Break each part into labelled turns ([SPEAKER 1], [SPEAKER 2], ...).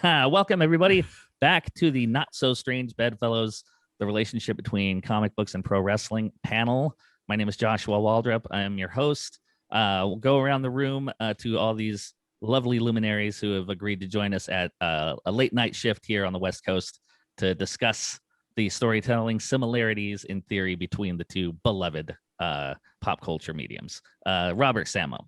[SPEAKER 1] Welcome, everybody, back to the Not So Strange Bedfellows, the relationship between comic books and pro wrestling panel. My name is Joshua Waldrop. I am your host. We'll go around the room to all these lovely luminaries who have agreed to join us at a late night shift here on the West Coast to discuss the storytelling similarities in theory between the two beloved pop culture mediums. Robert, Samo.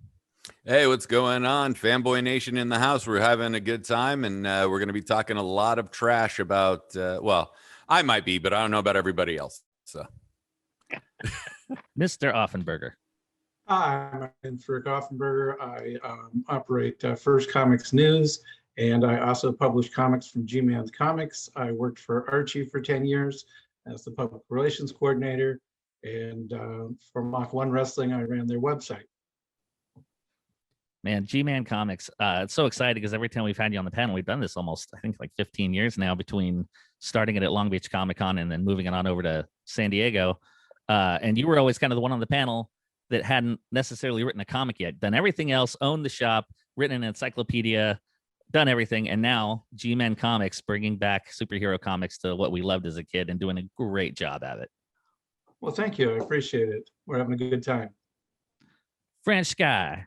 [SPEAKER 2] Hey, what's going on? Fanboy Nation in the house. We're having a good time, and we're going to be talking a lot of trash about, well, I might be, but I don't know about everybody else. So,
[SPEAKER 1] Mr. Offenberger.
[SPEAKER 3] Hi, my name's Rik Offenberger. I operate First Comics News, and I also publish comics from G-Man's Comics. I worked for Archie for 10 years as the public relations coordinator, and for Mach 1 Wrestling, I ran their website.
[SPEAKER 1] Man, G-Man Comics, it's so exciting because every time we've had you on the panel, we've done this almost, I think, like 15 years now between starting it at Long Beach Comic Con and then moving it on over to San Diego. And you were always kind of the one on the panel that hadn't necessarily written a comic yet, done everything else, owned the shop, written an encyclopedia, done everything. And now G-Man Comics bringing back superhero comics to what we loved as a kid and doing a great job at it.
[SPEAKER 3] Well, thank you. I appreciate it. We're having a good time.
[SPEAKER 1] French Sky.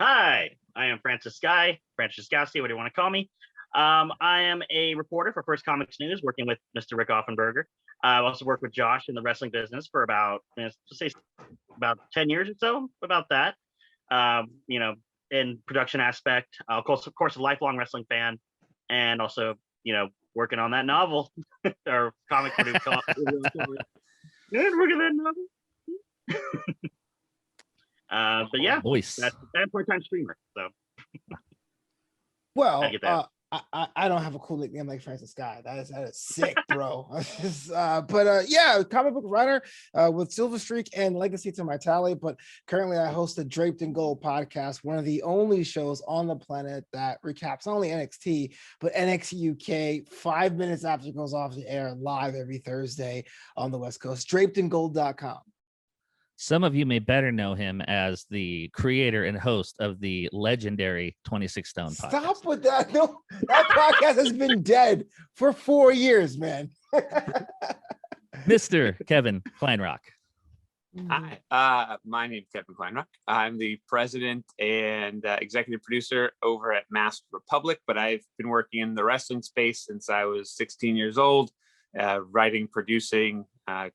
[SPEAKER 4] Hi, I am Francis Szyskowski, what do you want to call me? I am a reporter for First Comics News, working with Mr. Rik Offenberger. I also worked with Josh in the wrestling business for about 10 years or so, about that. In production aspect, of course, a lifelong wrestling fan, and also, working on that novel or comic. What do we call it? Working on that novel. But yeah,
[SPEAKER 1] Voice.
[SPEAKER 4] That's part-time streamer. So,
[SPEAKER 5] well, I don't have a cool nickname like Francis Sky. That is sick, bro. Yeah, comic book writer with Silverstreek and Legacy to my tally. But currently, I host the Draped in Gold podcast, one of the only shows on the planet that recaps not only NXT but NXT UK 5 minutes after it goes off the air, live every Thursday on the West Coast. DrapedInGold.com.
[SPEAKER 1] Some of you may better know him as the creator and host of the legendary 26 Stone podcast.
[SPEAKER 5] Stop with that. No, that podcast has been dead for 4 years, man.
[SPEAKER 1] Mr. Kevin Kleinrock.
[SPEAKER 6] Hi, my name is Kevin Kleinrock. I'm the president and executive producer over at Masked Republic, but I've been working in the wrestling space since I was 16 years old, writing, producing,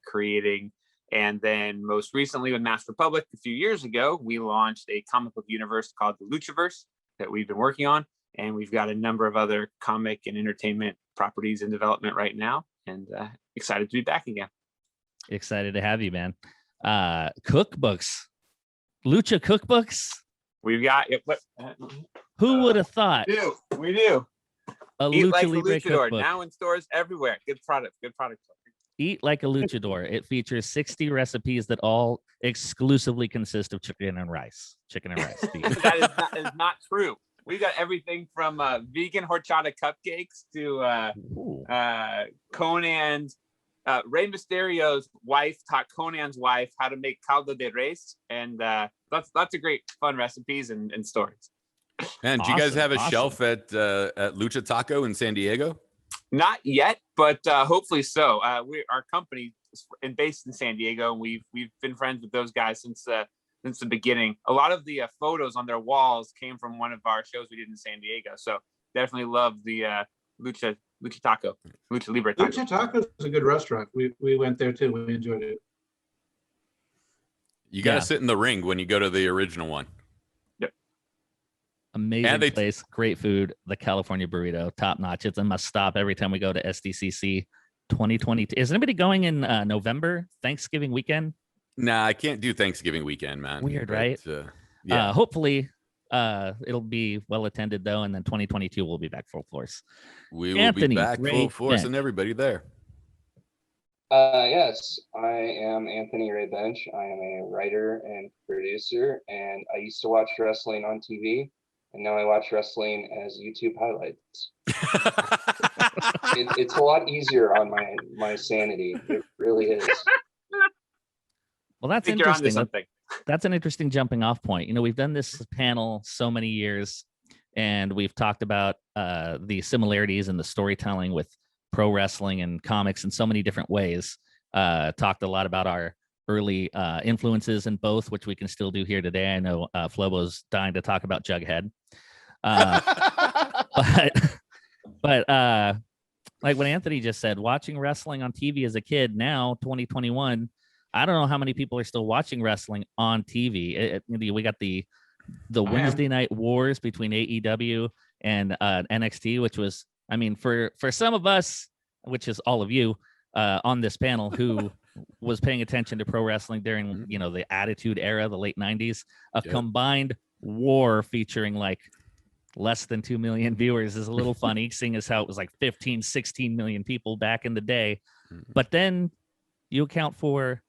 [SPEAKER 6] creating. And then most recently with Masked Republic, a few years ago, we launched a comic book universe called the Luchaverse that we've been working on. And we've got a number of other comic and entertainment properties in development right now. And excited to be back again.
[SPEAKER 1] Excited to have you, man. Cookbooks. Lucha cookbooks?
[SPEAKER 6] We've got...
[SPEAKER 1] Who would have thought?
[SPEAKER 6] We do.
[SPEAKER 1] A
[SPEAKER 6] Eat
[SPEAKER 1] Lucha
[SPEAKER 6] like a
[SPEAKER 1] Libre
[SPEAKER 6] luchador,
[SPEAKER 1] cookbook.
[SPEAKER 6] now in stores everywhere. Good product.
[SPEAKER 1] Eat like a luchador. It features 60 recipes that all exclusively consist of chicken and rice.
[SPEAKER 6] That is not true. We got everything from vegan horchata cupcakes to Conan's. Rey Mysterio's wife taught Conan's wife how to make caldo de res, and lots of great fun recipes and stories.
[SPEAKER 2] And do you guys have a shelf at Lucha Taco in San Diego?
[SPEAKER 6] Not yet, but hopefully so. Our company is based in San Diego, and we've been friends with those guys since the beginning. A lot of the photos on their walls came from one of our shows we did in San Diego. So definitely love the Lucha Taco, Lucha Libre Taco.
[SPEAKER 3] Lucha Taco is a good restaurant. We went there too. We enjoyed it.
[SPEAKER 2] You got to sit in the ring when you go to the original one.
[SPEAKER 1] Amazing place, great food. The California burrito, top notch. It's a must stop every time we go to SDCC 2022. Is anybody going in November, Thanksgiving weekend?
[SPEAKER 2] Nah, I can't do Thanksgiving weekend, man.
[SPEAKER 1] Weird, right?
[SPEAKER 2] Yeah.
[SPEAKER 1] Hopefully, it'll be well attended though, and then 2022 will be back full force.
[SPEAKER 2] We will be back full force, and everybody there.
[SPEAKER 7] Yes, I am Anthony Ray Bench. I am a writer and producer, and I used to watch wrestling on TV. And now I watch wrestling as YouTube highlights. It's a lot easier on my sanity. It really is.
[SPEAKER 1] Well, that's interesting. That's an interesting jumping off point. We've done this panel so many years, and we've talked about the similarities in the storytelling with pro wrestling and comics in so many different ways. Talked a lot about our early influences in both, which we can still do here today. I know Flobo's dying to talk about Jughead. But like what Anthony just said, watching wrestling on TV as a kid, now 2021, I don't know how many people are still watching wrestling on TV. We got the Wednesday night wars between AEW and NXT, which was, I mean, for some of us, which is all of you on this panel who was paying attention to pro wrestling during, the Attitude Era, the late 90s, a combined war featuring like less than 2 million viewers is a little funny, seeing as how it was like 15, 16 million people back in the day. But then you account for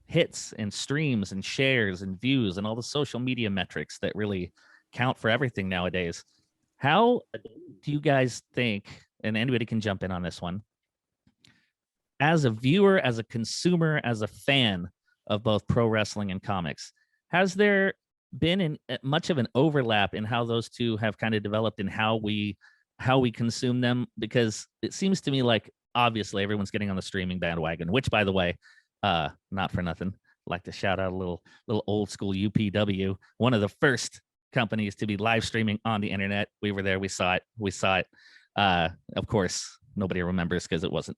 [SPEAKER 1] hits and streams and shares and views and all the social media metrics that really count for everything nowadays. How do you guys think, and anybody can jump in on this one, as a viewer, as a consumer, as a fan of both pro wrestling and comics, has there been much of an overlap in how those two have kind of developed and how we consume them? Because it seems to me like obviously everyone's getting on the streaming bandwagon, which, by the way, not for nothing, like to shout out a little old school UPW, one of the first companies to be live streaming on the internet. We were there, we saw it. Of course, nobody remembers because it wasn't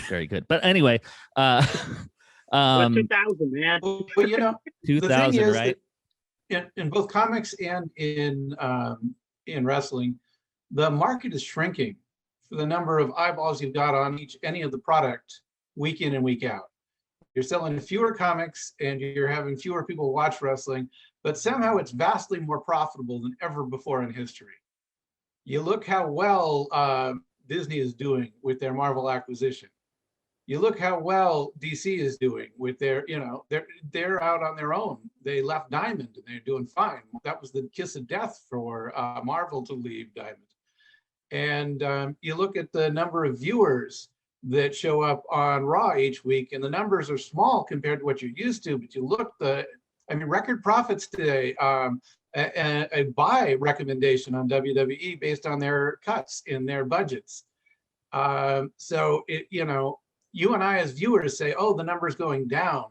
[SPEAKER 1] very good. But anyway,
[SPEAKER 4] 2000, man.
[SPEAKER 3] Well,
[SPEAKER 1] 2000, right?
[SPEAKER 3] In both comics and in wrestling, the market is shrinking for the number of eyeballs you've got on any of the product week in and week out. You're selling fewer comics and you're having fewer people watch wrestling, but somehow it's vastly more profitable than ever before in history. You look how well Disney is doing with their Marvel acquisition. You look how well DC is doing with their, they're out on their own. They left Diamond and they're doing fine. That was the kiss of death for Marvel to leave Diamond. And you look at the number of viewers that show up on Raw each week, and the numbers are small compared to what you're used to. But you look record profits today. A buy recommendation on WWE based on their cuts in their budgets. So you and I as viewers say, oh, the number's going down,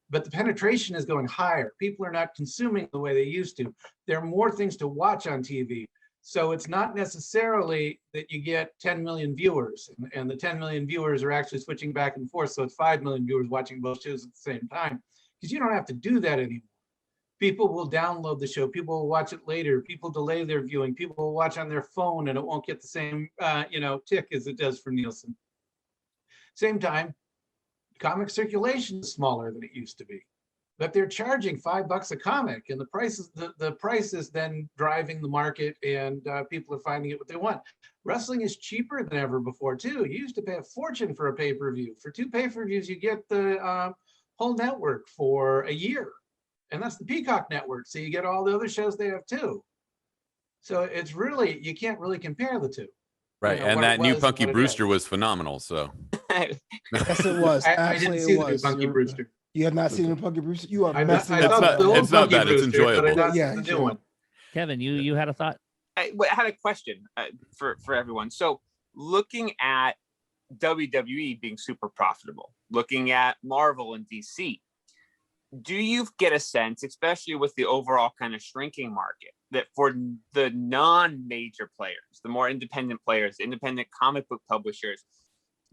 [SPEAKER 3] but the penetration is going higher. People are not consuming the way they used to. There are more things to watch on TV. So it's not necessarily that you get 10 million viewers and the 10 million viewers are actually switching back and forth. So it's 5 million viewers watching both shows at the same time, because you don't have to do that anymore. People will download the show. People will watch it later. People delay their viewing. People will watch on their phone and it won't get the same, tick as it does for Nielsen. Same time, comic circulation is smaller than it used to be, but they're charging $5 a comic, and the price is then driving the market, and people are finding it what they want. Wrestling is cheaper than ever before too. You used to pay a fortune for a pay-per-view. For 2 pay-per-views, you get the whole network for a year, and that's the Peacock network. So you get all the other shows they have too. So it's really, you can't really compare the two.
[SPEAKER 2] Right, and that new Punky Brewster was phenomenal. So
[SPEAKER 5] yes, it was.
[SPEAKER 3] I didn't see the new Punky Brewster.
[SPEAKER 5] You have not seen the Punky Brewster? You are missing.
[SPEAKER 2] It's not bad. It's enjoyable.
[SPEAKER 3] Yeah, the new one.
[SPEAKER 1] Kevin, you had a thought?
[SPEAKER 6] I had a question for everyone. So looking at WWE being super profitable, looking at Marvel and DC, do you get a sense, especially with the overall kind of shrinking market, that for the non-major players, the more independent players, independent comic book publishers,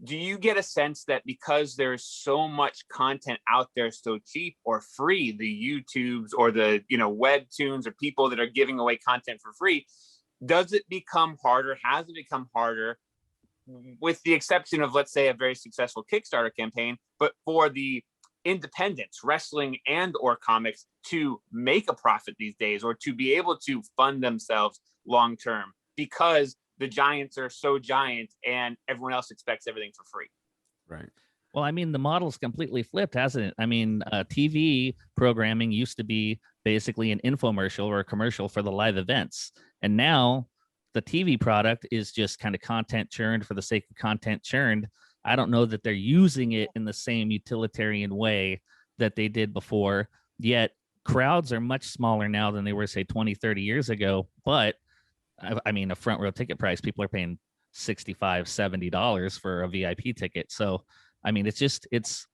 [SPEAKER 6] do you get a sense that because there's so much content out there so cheap or free, the YouTubes or the webtoons or people that are giving away content for free, does it become harder? Has it become harder, with the exception of, let's say, a very successful Kickstarter campaign, but for the independents, wrestling and or comics, to make a profit these days, or to be able to fund themselves long term, because the giants are so giant and everyone else expects everything for free?
[SPEAKER 2] Right.
[SPEAKER 1] Well, I mean, the model's completely flipped, hasn't it? I mean, TV programming used to be basically an infomercial or a commercial for the live events. And now the TV product is just kind of content churned for the sake of content churned. I don't know that they're using it in the same utilitarian way that they did before. Yet crowds are much smaller now than they were, say, 20, 30 years ago. But I mean, a front row ticket price, people are paying $65, $70 for a VIP ticket. So, I mean, it's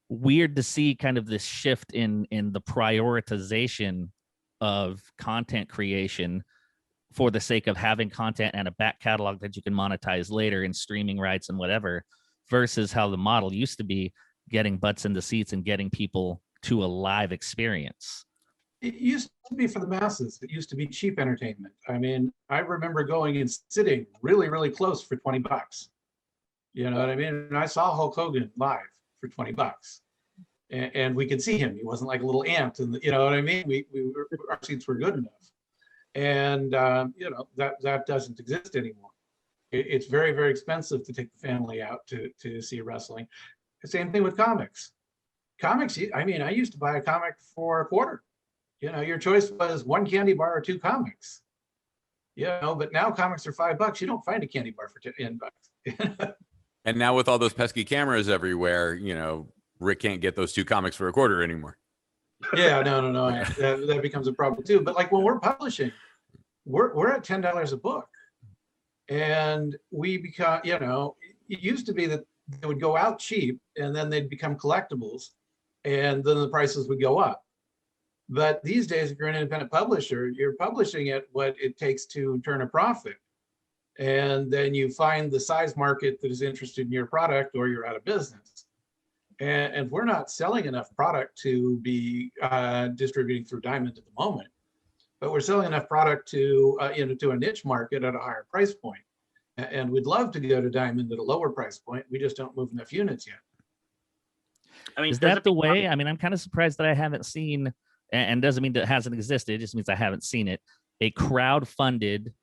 [SPEAKER 1] weird to see kind of this shift in the prioritization of content creation for the sake of having content and a back catalog that you can monetize later in streaming rights and whatever, versus how the model used to be getting butts in the seats and getting people to a live experience.
[SPEAKER 3] It used to be for the masses. It used to be cheap entertainment. I mean, I remember going and sitting really, really close for 20 bucks. You know what I mean? And I saw Hulk Hogan live for 20 bucks. And we could see him. He wasn't like a little ant. And you know what I mean? Our seats were good enough. And you know, that doesn't exist anymore. It's very, very expensive to take the family out to see wrestling. The same thing with comics. Comics, I mean, I used to buy a comic for a quarter. You know, your choice was one candy bar or two comics. You know, but now comics are $5. You don't find a candy bar for $10.
[SPEAKER 2] And now with all those pesky cameras everywhere, you know, Rick can't get those two comics for a quarter anymore.
[SPEAKER 3] Yeah, no. That becomes a problem too. But like when we're publishing, we're at $10 a book. And we become, you know, it used to be that they would go out cheap and then they'd become collectibles and then the prices would go up. But these days, if you're an independent publisher, you're publishing at what it takes to turn a profit. And then you find the size market that is interested in your product or you're out of business. And we're not selling enough product to be distributing through Diamond at the moment, but we're selling enough product to, you know, to a niche market at a higher price point. And we'd love to go to Diamond at a lower price point. We just don't move enough units yet.
[SPEAKER 4] I mean,
[SPEAKER 1] Is that the way? I mean, I'm kind of surprised that I haven't seen, and doesn't mean that it hasn't existed. It just means I haven't seen it, a crowd-funded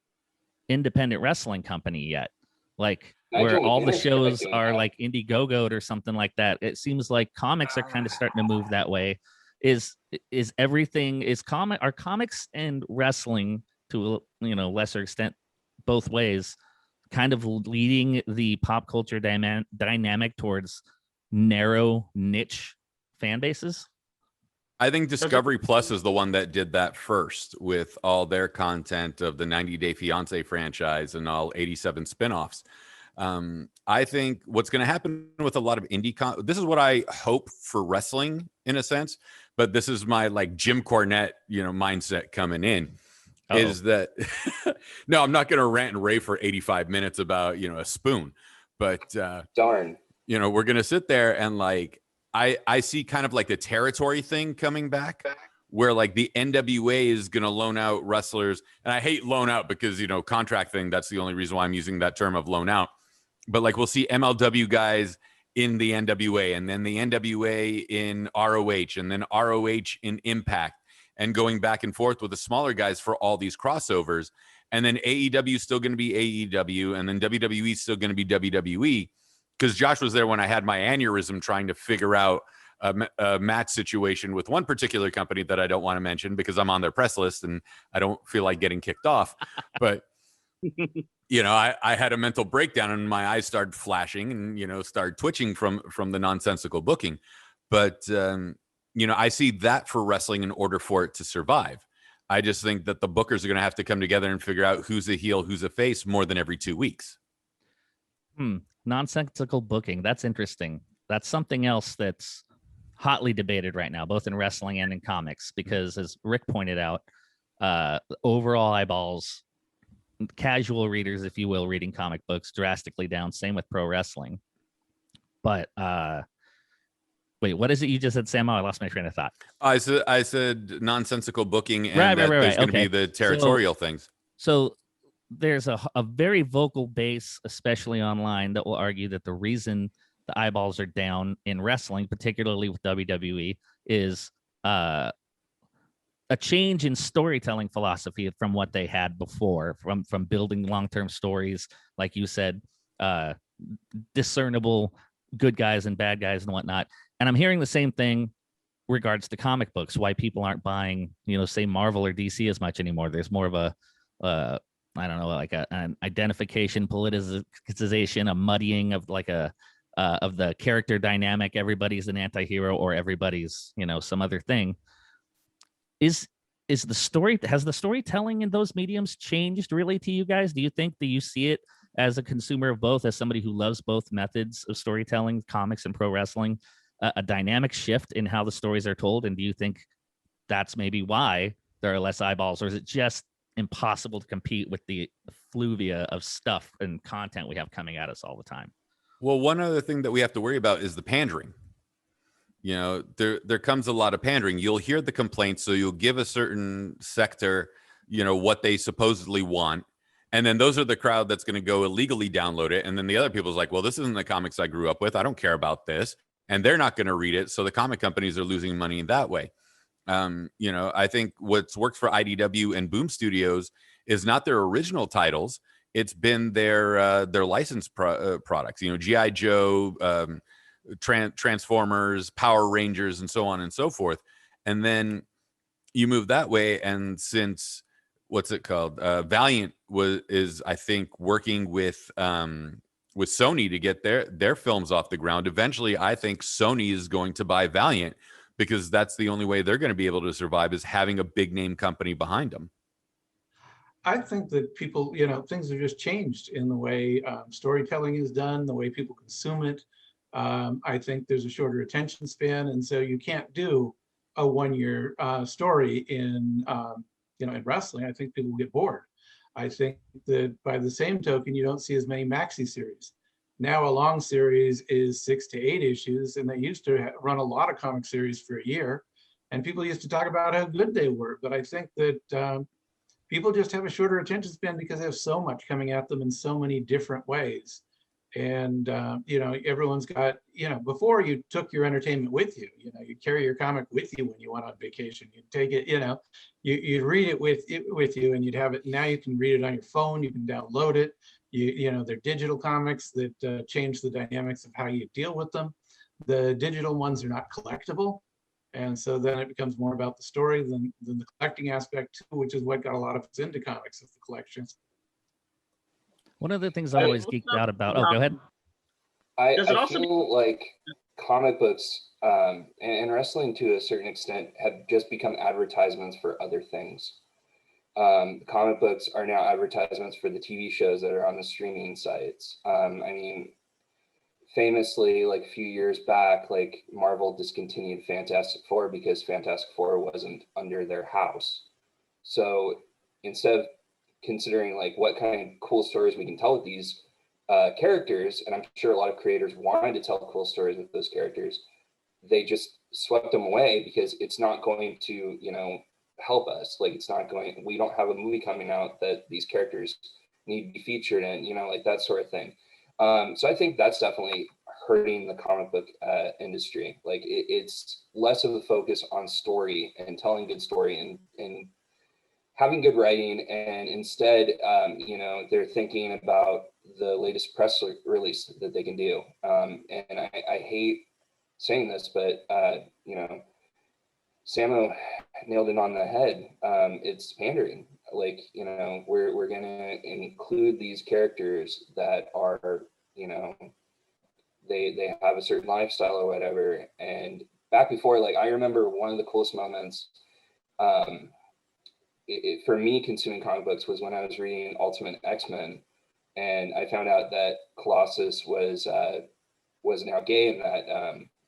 [SPEAKER 1] independent wrestling company yet. Like where all the shows are like Indiegogo or something like that. It seems like comics are kind of starting to move that way. Are comics and wrestling to a, you know, lesser extent, both ways, kind of leading the pop culture dynamic towards narrow niche fan bases?
[SPEAKER 2] I think Discovery Plus is the one that did that first with all their content of the 90 Day Fiancé franchise and all 87 spinoffs. I think what's going to happen with a lot of indie this is what I hope for wrestling in a sense, but this is my like Jim Cornette, you know, mindset coming in. Is that no, I'm not going to rant and rave for 85 minutes about, you know, a spoon, but
[SPEAKER 7] darn,
[SPEAKER 2] you know, we're going to sit there and like, I see kind of like the territory thing coming back where like the NWA is going to loan out wrestlers. And I hate loan out because, you know, contract thing, that's the only reason why I'm using that term of loan out. But like we'll see MLW guys in the NWA and then the NWA in ROH and then ROH in Impact and going back and forth with the smaller guys for all these crossovers. And then AEW is still going to be AEW and then WWE is still going to be WWE. Because Josh was there when I had my aneurysm trying to figure out a match situation with one particular company that I don't want to mention because I'm on their press list and I don't feel like getting kicked off. But, you know, I had a mental breakdown and my eyes started flashing and, you know, started twitching from the nonsensical booking. But, you know, I see that for wrestling in order for it to survive. I just think that the bookers are going to have to come together and figure out who's a heel, who's a face more than every 2 weeks.
[SPEAKER 1] Nonsensical booking. That's interesting. That's something else that's hotly debated right now, both in wrestling and in comics, because as Rick pointed out, overall eyeballs, casual readers, if you will, reading comic books drastically down. Same with pro wrestling. But wait, what is it you just said, Samo? I lost my train of thought.
[SPEAKER 2] I said nonsensical booking and there's going to be the territorial things.
[SPEAKER 1] So there's a very vocal base, especially online, that will argue that the reason the eyeballs are down in wrestling, particularly with WWE, is a change in storytelling philosophy from what they had before, from building long-term stories, like you said, discernible good guys and bad guys and whatnot. And I'm hearing the same thing regards to comic books, why people aren't buying, you know, say Marvel or DC as much anymore. There's more of a I don't know, like an identification, politicization, a muddying of like of the character dynamic. Everybody's an anti-hero or everybody's, you know, some other thing. Is has the storytelling in those mediums changed really to you guys? Do you see it as a consumer of both, as somebody who loves both methods of storytelling, comics and pro wrestling, a dynamic shift in how the stories are told? And do you think that's maybe why there are less eyeballs, or is it just impossible to compete with the fluvia of stuff and content we have coming at us all the time?
[SPEAKER 2] Well, one other thing that we have to worry about is the pandering. You know, there comes a lot of pandering. You'll hear the complaints, so you'll give a certain sector, you know, what they supposedly want, and then those are the crowd that's going to go illegally download it. And then the other people's like, well, this isn't the comics I grew up with. I don't care about this, and they're not going to read it. So the comic companies are losing money that way. You know, I think what's worked for IDW and Boom Studios is not their original titles. It's been their licensed products. You know, G.I. Joe, Transformers, Power Rangers, and so on and so forth. And then you move that way, and since what's it called, Valiant is I think working with Sony to get their films off the ground. Eventually, I think Sony is going to buy Valiant, because that's the only way they're going to be able to survive, is having a big name company behind them.
[SPEAKER 3] I think that people, you know, things have just changed in the way storytelling is done, the way people consume it. I think there's a shorter attention span, and so you can't do a 1-year story in in wrestling. I think people get bored. I think that by the same token, you don't see as many maxi series. Now a long series is 6 to 8 issues, and they used to run a lot of comic series for a year, and people used to talk about how good they were. But I think that people just have a shorter attention span because they have so much coming at them in so many different ways. And everyone's got, before you took your entertainment with you, you carry your comic with you when you went on vacation. You'd take it, you'd read it with you, and you'd have it. Now you can read it on your phone. You can download it. They're digital comics that change the dynamics of how you deal with them. The digital ones are not collectible. And so then it becomes more about the story than the collecting aspect too, which is what got a lot of us into comics, is the collections.
[SPEAKER 1] One of the things I always geeked out about. Oh, go ahead.
[SPEAKER 7] I feel like comic books and wrestling to a certain extent have just become advertisements for other things. Comic books are now advertisements for the TV shows that are on the streaming sites. Famously, like a few years back, like Marvel discontinued Fantastic Four because Fantastic Four wasn't under their house. So instead of considering like what kind of cool stories we can tell with these characters, and I'm sure a lot of creators wanted to tell cool stories with those characters, they just swept them away because it's not going to, help us. Like we don't have a movie coming out that these characters need to be featured in, like that sort of thing. So I think that's definitely hurting the comic book industry. Like it's less of a focus on story and telling good story and having good writing. And instead, they're thinking about the latest press release that they can do. And I hate saying this, but, Samo nailed it on the head. It's pandering. Like, we're going to include these characters that are, they have a certain lifestyle or whatever. And back before, like, I remember one of the coolest moments for me consuming comic books was when I was reading Ultimate X-Men, and I found out that Colossus was now gay in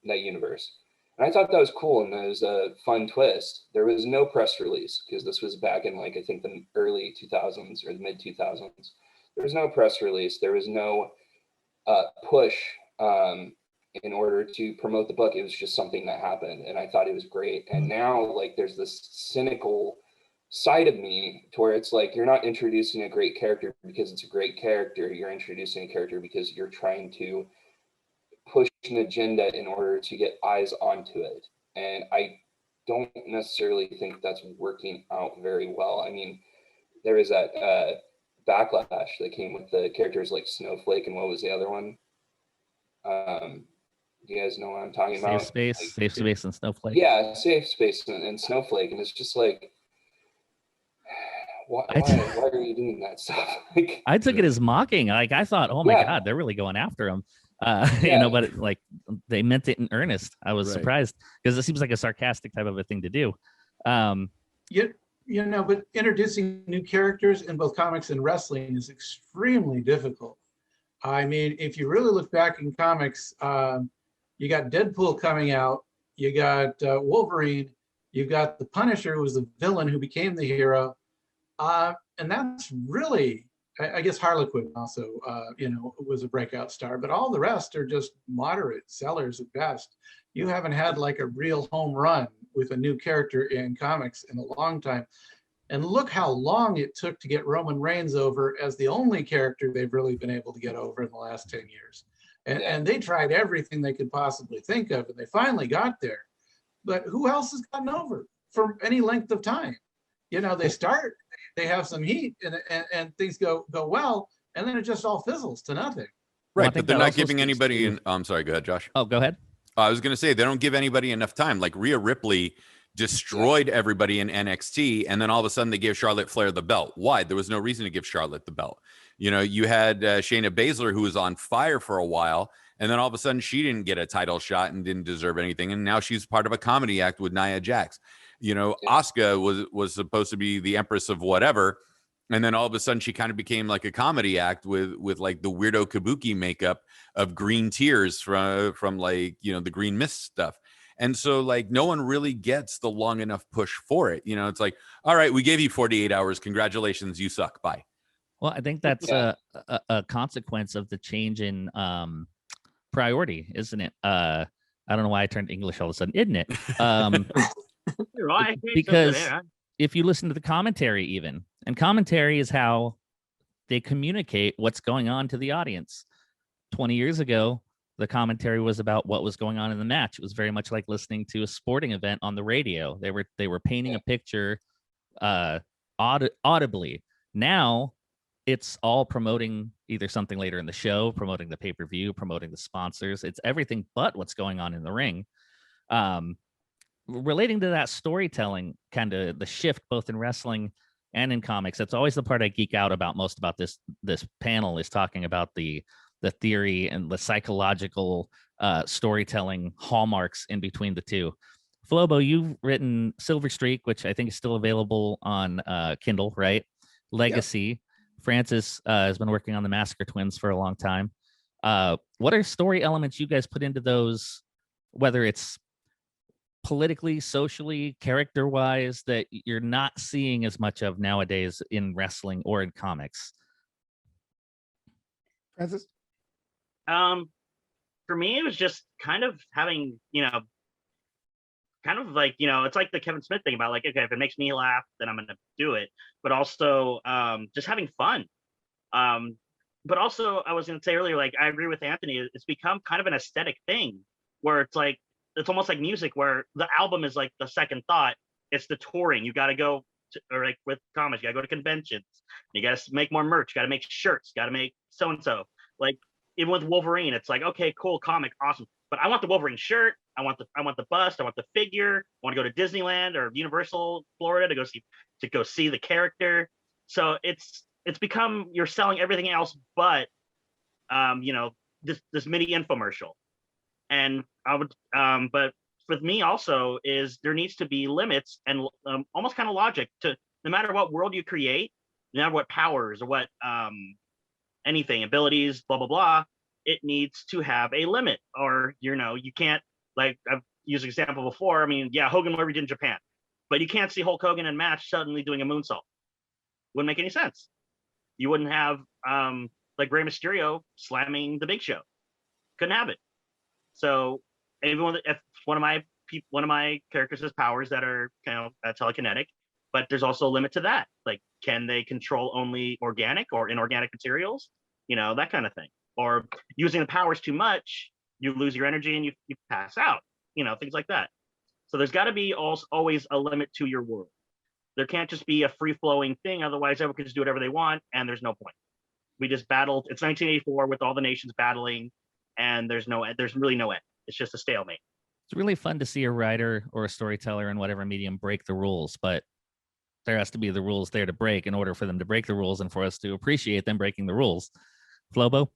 [SPEAKER 7] that universe. And I thought that was cool, and that was a fun twist. There was no press release because this was back in, like, I think the early 2000s or the mid 2000s. There was no press release. There was no push in order to promote the book. It was just something that happened, and I thought it was great. And now, like, there's this cynical side of me to where it's like, you're not introducing a great character because it's a great character. You're introducing a character because you're trying to push an agenda in order to get eyes onto it. And I don't necessarily think that's working out very well. I mean, there is that backlash that came with the characters like Snowflake, and what was the other one? You guys know what I'm talking about?
[SPEAKER 1] Safe Space and Snowflake.
[SPEAKER 7] Yeah, Safe Space and Snowflake. And it's just like, why are you doing that stuff? Like,
[SPEAKER 1] I took it as mocking. Like, I thought, oh my God, they're really going after him. But they meant it in earnest. I was surprised because it seems like a sarcastic type of a thing to do.
[SPEAKER 3] but introducing new characters in both comics and wrestling is extremely difficult. I mean, if you really look back in comics, you got Deadpool coming out, you got Wolverine, you've got the Punisher, who was the villain who became the hero. And that's really, I guess Harlequin also, was a breakout star, but all the rest are just moderate sellers at best. You haven't had like a real home run with a new character in comics in a long time. And look how long it took to get Roman Reigns over as the only character they've really been able to get over in the last 10 years. And they tried everything they could possibly think of, and they finally got there. But who else has gotten over for any length of time? They start, they have some heat, and things go well, and then it just all fizzles to nothing.
[SPEAKER 2] Right,
[SPEAKER 1] Well,
[SPEAKER 2] but they're not giving anybody. I'm sorry. Go ahead, Josh.
[SPEAKER 1] Oh, go ahead.
[SPEAKER 2] I was going to say they don't give anybody enough time. Like Rhea Ripley destroyed everybody in NXT, and then all of a sudden they gave Charlotte Flair the belt. Why? There was no reason to give Charlotte the belt. You had Shayna Baszler, who was on fire for a while, and then all of a sudden she didn't get a title shot and didn't deserve anything, and now she's part of a comedy act with Nia Jax. Asuka was supposed to be the Empress of whatever, and then all of a sudden she kind of became like a comedy act with like the weirdo kabuki makeup of green tears from like the green mist stuff. And so like no one really gets the long enough push for it. It's like, all right, we gave you 48 hours. Congratulations, you suck. Bye.
[SPEAKER 1] Well, I think that's a consequence of the change in priority, isn't it? I don't know why I turned English all of a sudden, isn't it? Because if you listen to the commentary even, and commentary is how they communicate what's going on to the audience. 20 years ago, the commentary was about what was going on in the match. It was very much like listening to a sporting event on the radio. They were painting a picture audibly. Now it's all promoting either something later in the show, promoting the pay-per-view, promoting the sponsors. It's everything but what's going on in the ring. Relating to that storytelling, kind of the shift both in wrestling and in comics, that's always the part I geek out about most about this panel, is talking about the theory and the psychological storytelling hallmarks in between the two. Flobo, you've written Silverstreek, which I think is still available on Kindle, right? Legacy. Yep. Francis has been working on the Massacre Twins for a long time. What are story elements you guys put into those, whether it's politically, socially, character-wise, that you're not seeing as much of nowadays in wrestling or in comics?
[SPEAKER 5] Francis?
[SPEAKER 4] For me, it was just kind of having, kind of like, it's like the Kevin Smith thing about like, okay, if it makes me laugh, then I'm going to do it. But also just having fun. But also, I was going to say earlier, like, I agree with Anthony. It's become kind of an aesthetic thing where it's like, it's almost like music where the album is like the second thought. It's the touring. You got to go or like with comics, you got to go to conventions. You got to make more merch. Got to make shirts. Got to make so-and-so. Like, even with Wolverine, it's like, okay, cool, comic, awesome. But I want the Wolverine shirt. I want the bust. I want the figure. I want to go to Disneyland or Universal Florida to go see the character. So it's become, you're selling everything else but this mini infomercial. And I would but with me also is there needs to be limits and almost kind of logic to no matter what world you create, no matter what powers or what anything, abilities, blah blah blah, it needs to have a limit. Or you can't, like I've used an example before. I mean, yeah, Hogan whatever he did in Japan, but you can't see Hulk Hogan in a match suddenly doing a moonsault. Wouldn't make any sense. You wouldn't have like Rey Mysterio slamming the Big Show. Couldn't have it. So even if one of my characters has powers that are telekinetic, but there's also a limit to that. Like, can they control only organic or inorganic materials? That kind of thing. Or using the powers too much, you lose your energy and you pass out. Things like that. So there's got to be always a limit to your world. There can't just be a free-flowing thing. Otherwise, everyone can just do whatever they want, and there's no point. We just battled. It's 1984 with all the nations battling, and there's really no end. It's just a stalemate.
[SPEAKER 1] It's really fun to see a writer or a storyteller in whatever medium break the rules, but there has to be the rules there to break in order for them to break the rules and for us to appreciate them breaking the rules. Flobo?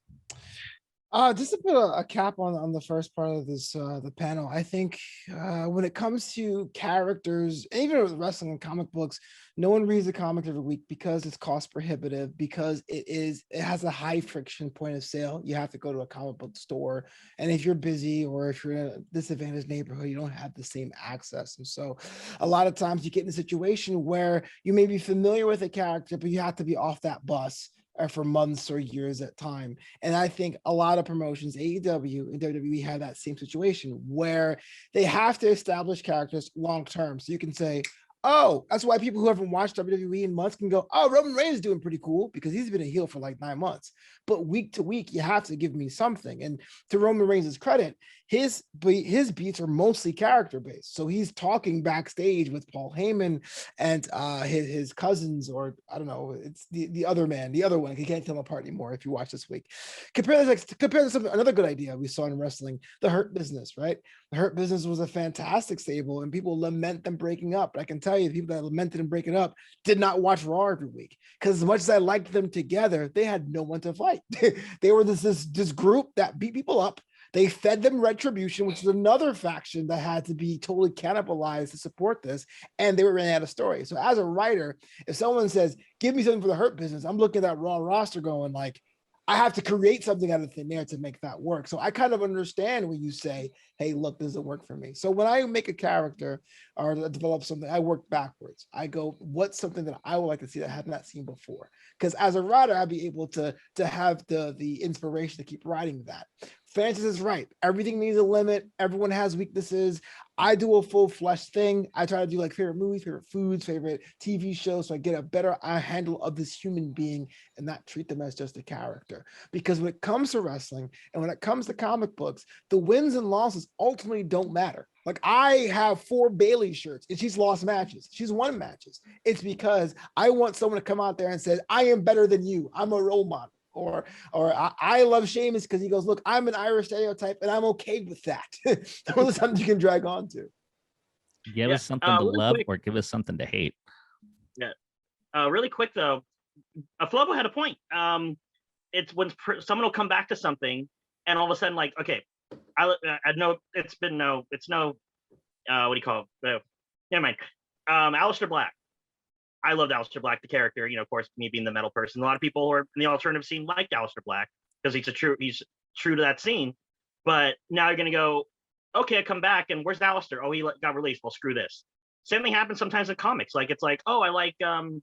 [SPEAKER 5] Just to put a cap on the first part of this the panel, I think when it comes to characters, and even with wrestling and comic books, no one reads a comic every week because it's cost prohibitive, because it has a high friction point of sale. You have to go to a comic book store, and if you're busy or if you're in a disadvantaged neighborhood, you don't have the same access. And so a lot of times you get in a situation where you may be familiar with a character, but you have to be off that bus for months or years at time. And I think a lot of promotions, AEW and WWE, have that same situation where they have to establish characters long term. So you can say, oh, that's why people who haven't watched WWE in months can go, oh, Roman Reigns is doing pretty cool because he's been a heel for like 9 months. But week to week, you have to give me something. And to Roman Reigns' credit, his beats are mostly character based. So he's talking backstage with Paul Heyman and his cousins, or I don't know, it's the other man, the other one. You can't tell them apart anymore if you watch this week. Compare to something, another good idea we saw in wrestling, the Hurt Business, right? The Hurt Business was a fantastic stable, and people lament them breaking up. But I can tell you, the people that lamented them breaking up did not watch Raw every week, because as much as I liked them together, they had no one to fight. They were this group that beat people up. They fed them Retribution, which is another faction that had to be totally cannibalized to support this, and they were running out of story. So as a writer, if someone says, give me something for the Hurt Business, I'm looking at that Raw roster going like, I have to create something out of thin air to make that work. So I kind of understand when you say, hey, look, this doesn't work for me. So when I make a character or develop something, I work backwards. I go, what's something that I would like to see that I have not seen before? Because as a writer, I'll be able to have the inspiration to keep writing that. Francis is right. Everything needs a limit. Everyone has weaknesses. I do a full flesh thing. I try to do like favorite movies, favorite foods, favorite TV shows, so I get a better handle of this human being and not treat them as just a character. Because when it comes to wrestling and when it comes to comic books, the wins and losses ultimately don't matter. Like I have 4 Bailey shirts and she's lost matches. She's won matches. It's because I want someone to come out there and say, I am better than you. I'm a role model. Or I love Sheamus because he goes, look, I'm an Irish stereotype and I'm okay with that. Those are something you can drag on to.
[SPEAKER 1] Give us something to love quick, or give us something to hate.
[SPEAKER 4] Yeah. Really quick though, Flobo had a point. It's when someone will come back to something and all of a sudden like, okay, I know what do you call it? Never mind. Aleister Black. I loved Aleister Black, the character, of course, me being the metal person. A lot of people who are in the alternative scene liked Aleister Black because he's true to that scene. But now you're going to go, okay, I come back and where's Aleister? Oh, he got released. Well, screw this. Same thing happens sometimes in comics. Like, it's like, oh, I like, like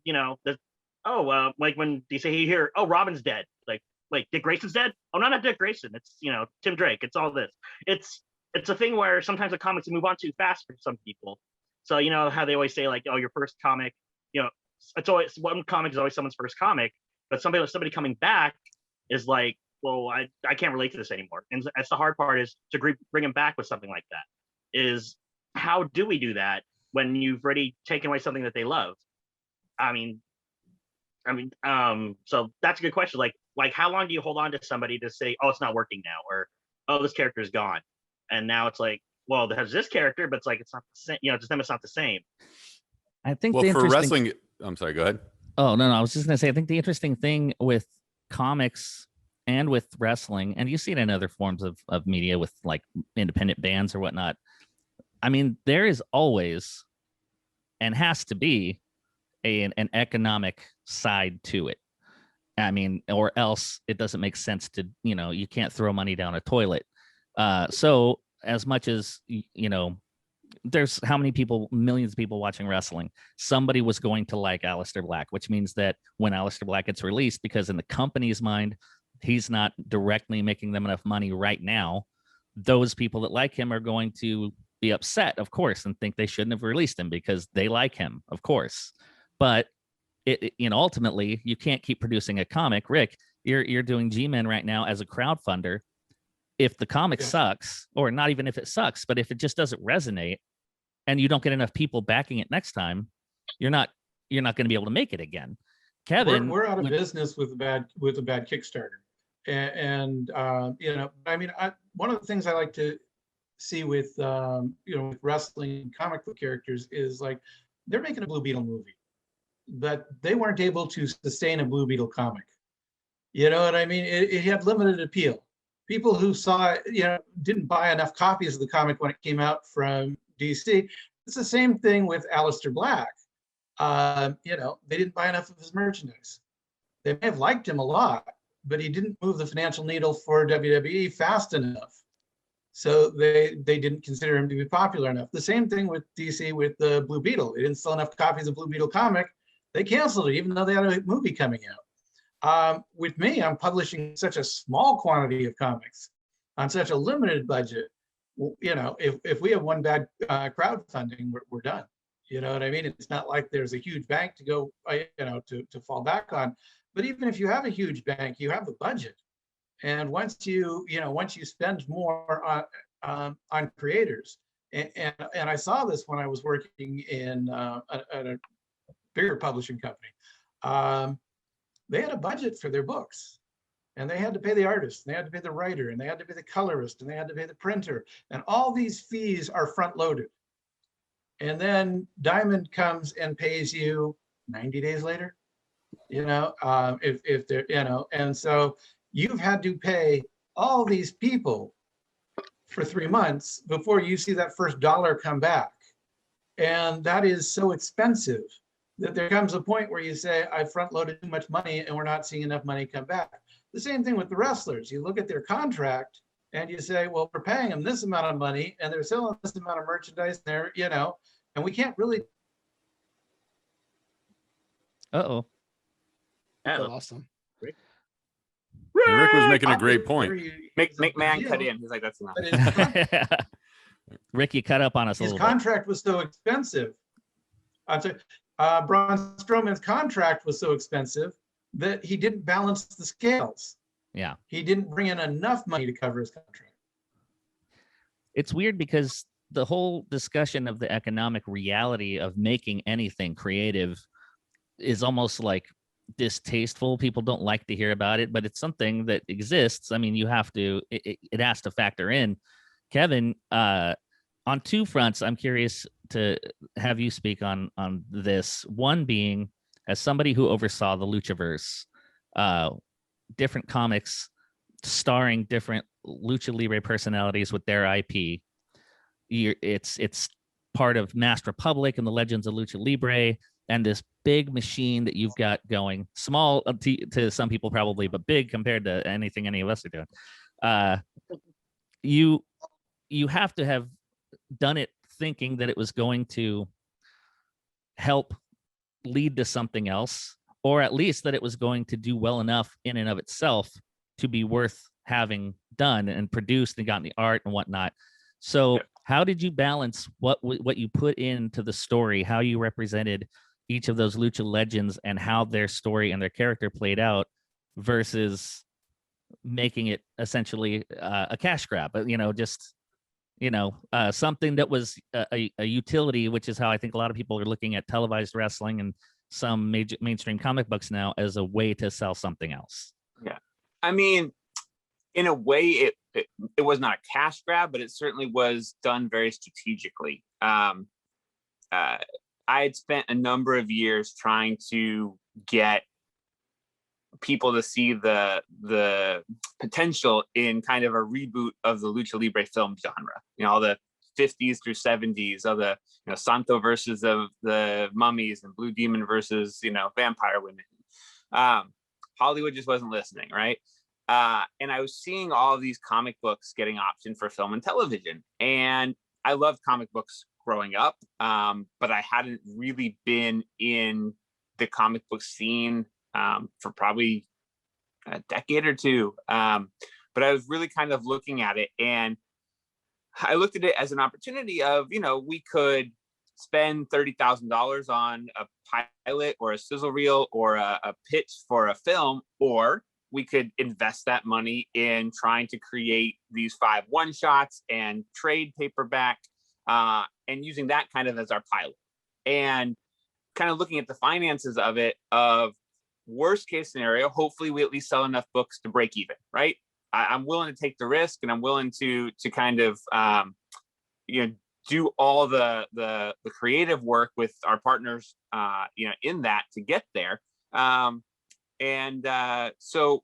[SPEAKER 4] when you say here, oh, Robin's dead. Like, wait, Dick Grayson's dead? Oh, no, not Dick Grayson. It's, Tim Drake. It's all this. It's a thing where sometimes the comics move on too fast for some people. So, how they always say like, oh, your first comic, it's always one comic is always someone's first comic, but somebody coming back is like, well, I can't relate to this anymore. And that's the hard part, is to bring them back with something like that. Is how do we do that when you've already taken away something that they love? So that's a good question. Like how long do you hold on to somebody to say, oh, it's not working now, or oh, this character is gone, and now it's like, well, there's this character, but it's like it's not the same. To them, it's not the same.
[SPEAKER 1] I think
[SPEAKER 2] for wrestling, I'm sorry, go ahead.
[SPEAKER 1] Oh, no, I was just going to say, I think the interesting thing with comics and with wrestling, and you see it in other forms of media with like independent bands or whatnot. I mean, there is always and has to be an economic side to it. I mean, or else it doesn't make sense to, you can't throw money down a toilet. So as much as, there's how many people, millions of people watching wrestling, somebody was going to like Aleister Black, which means that when Aleister Black gets released, because in the company's mind, he's not directly making them enough money right now, those people that like him are going to be upset, of course, and think they shouldn't have released him because they like him, of course. But ultimately, you can't keep producing a comic. Rick, you're doing G-Men right now as a crowdfunder. If the comic sucks, or not even if it sucks, but if it just doesn't resonate, and you don't get enough people backing it next time, you're not going to be able to make it again. Kevin,
[SPEAKER 3] we're out of business with a bad Kickstarter, and one of the things I like to see with with wrestling comic book characters is like they're making a Blue Beetle movie, but they weren't able to sustain a Blue Beetle comic. You know what I mean? It had limited appeal. people who saw it, didn't buy enough copies of the comic when it came out from DC. It's the same thing with Aleister Black. They didn't buy enough of his merchandise. They may have liked him a lot, but he didn't move the financial needle for WWE fast enough. So they didn't consider him to be popular enough. The same thing with DC with the Blue Beetle. They didn't sell enough copies of Blue Beetle comic. They canceled it, even though they had a movie coming out. With me, I'm publishing such a small quantity of comics on such a limited budget. If we have one bad crowdfunding, we're done. You know what I mean? It's not like there's a huge bank to go, to fall back on. But even if you have a huge bank, you have a budget. And once you spend more on creators, and I saw this when I was working in at a bigger publishing company. They had a budget for their books, and they had to pay the artist, and they had to pay the writer, and they had to pay the colorist, and they had to pay the printer, and all these fees are front loaded. And then Diamond comes and pays you 90 days later, if they're, and so you've had to pay all these people for 3 months before you see that first dollar come back. And that is so expensive that there comes a point where you say, I front loaded too much money and we're not seeing enough money come back. The same thing with the wrestlers. You look at their contract and you say, well, we're paying them this amount of money and they're selling this amount of merchandise there, and we can't really.
[SPEAKER 5] Oh, awesome.
[SPEAKER 2] Rick was making a great point.
[SPEAKER 6] McMahon cut in. He's like, that's enough.
[SPEAKER 1] Rick, you cut up on us a little bit.
[SPEAKER 3] His contract was so expensive. I'm sorry, Braun Strowman's contract was so expensive that he didn't balance the scales.
[SPEAKER 1] Yeah.
[SPEAKER 3] He didn't bring in enough money to cover his contract.
[SPEAKER 1] It's weird because the whole discussion of the economic reality of making anything creative is almost like distasteful. People don't like to hear about it, but it's something that exists. I mean, you have to, it has to factor in. Kevin, on two fronts, I'm curious to have you speak on this. One being, as somebody who oversaw the Luchaverse, different comics starring different Lucha Libre personalities with their IP. It's part of Masked Republic and the Legends of Lucha Libre, and this big machine that you've got going, small to some people probably, but big compared to anything any of us are doing. You have to have done it thinking that it was going to help lead to something else, or at least that it was going to do well enough in and of itself to be worth having done and produced and gotten the art and whatnot. So how did you balance what you put into the story, how you represented each of those lucha legends and how their story and their character played out versus making it essentially a cash grab, something that was a utility, which is how I think a lot of people are looking at televised wrestling and some major mainstream comic books now as a way to sell something else.
[SPEAKER 6] Yeah. I mean, in a way, it was not a cash grab, but it certainly was done very strategically. I had spent a number of years trying to get people to see the potential in kind of a reboot of the Lucha Libre film genre. All the 50s through 70s of the Santo versus the mummies and Blue Demon versus vampire women. Hollywood just wasn't listening, right? And I was seeing all of these comic books getting optioned for film and television, and I loved comic books growing up, but I hadn't really been in the comic book scene for probably a decade or two. But I was really kind of looking at it, and I looked at it as an opportunity of, we could spend $30,000 on a pilot or a sizzle reel or a pitch for a film, or we could invest that money in trying to create these 5 one-shots and trade paperback, and using that kind of as our pilot. And kind of looking at the finances of it, of worst case scenario, hopefully we at least sell enough books to break even, right? I'm willing to take the risk, and I'm willing to kind of do all the creative work with our partners in that to get there. So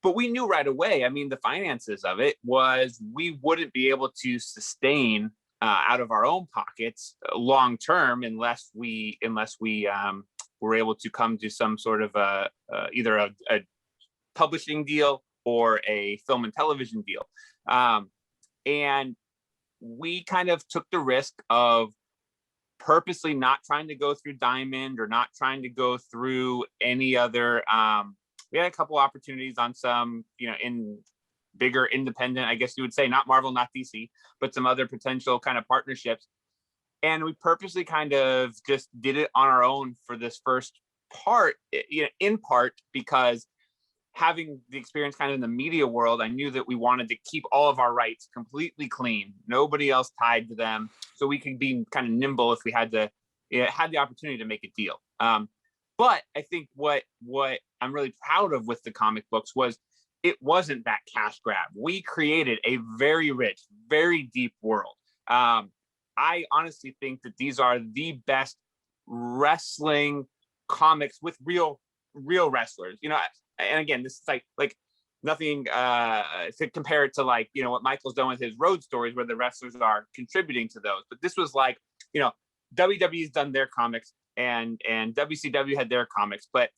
[SPEAKER 6] But we knew right away, I mean, the finances of it was we wouldn't be able to sustain out of our own pockets long term unless we were able to come to some sort of either a publishing deal or a film and television deal. And we kind of took the risk of purposely not trying to go through Diamond or not trying to go through any other. We had a couple opportunities on some, in bigger independent, I guess you would say, not Marvel, not DC, but some other potential kind of partnerships. And we purposely kind of just did it on our own for this first part, in part because having the experience kind of in the media world, I knew that we wanted to keep all of our rights completely clean, nobody else tied to them, so we could be kind of nimble if we had the opportunity to make a deal. But I think what I'm really proud of with the comic books was it wasn't that cash grab. We created a very rich, very deep world. I honestly think that these are the best wrestling comics with real wrestlers. And again, this is like nothing to compare it to what Michael's done with his road stories where the wrestlers are contributing to those. But this was WWE's done their comics and WCW had their comics, but